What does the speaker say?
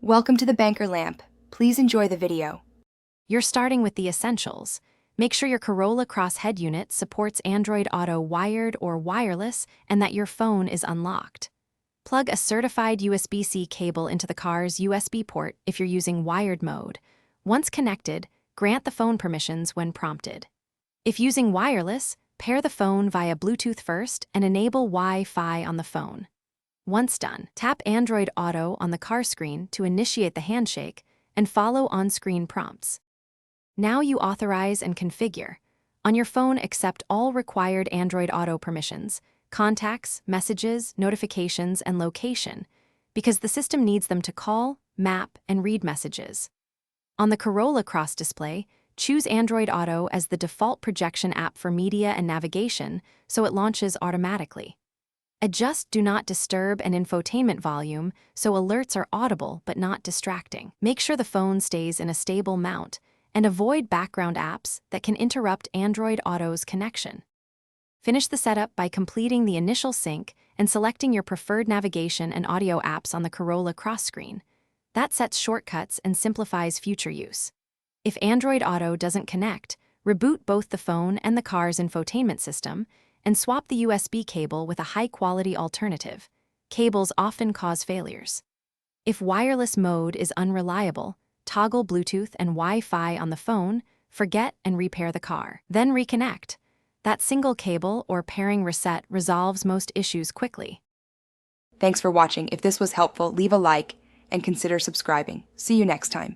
Welcome to the Banker Lamp. Please enjoy the video. You're starting with the essentials. Make sure your Corolla cross-head unit supports Android Auto wired or wireless and that your phone is unlocked. Plug a certified USB-C cable into the car's USB port if you're using wired mode. Once connected, grant the phone permissions when prompted. If using wireless, pair the phone via Bluetooth first and enable Wi-Fi on the phone. Once done, tap Android Auto on the car screen to initiate the handshake and follow on-screen prompts. Now you authorize and configure. On your phone, accept all required Android Auto permissions, contacts, messages, notifications, and location, because the system needs them to call, map, and read messages. On the Corolla cross display, choose Android Auto as the default projection app for media and navigation so it launches automatically. Adjust Do Not Disturb and infotainment volume so alerts are audible but not distracting. Make sure the phone stays in a stable mount and avoid background apps that can interrupt Android Auto's connection. Finish the setup by completing the initial sync and selecting your preferred navigation and audio apps on the Corolla cross screen. That sets shortcuts and simplifies future use. If Android Auto doesn't connect, reboot both the phone and the car's infotainment system and swap the USB cable with a high-quality alternative. Cables often cause failures. If wireless mode is unreliable, toggle Bluetooth and Wi-Fi on the phone, forget and repair the car. Then reconnect. That single cable or pairing reset resolves most issues quickly. Thanks for watching. If this was helpful, leave a like and consider subscribing. See you next time.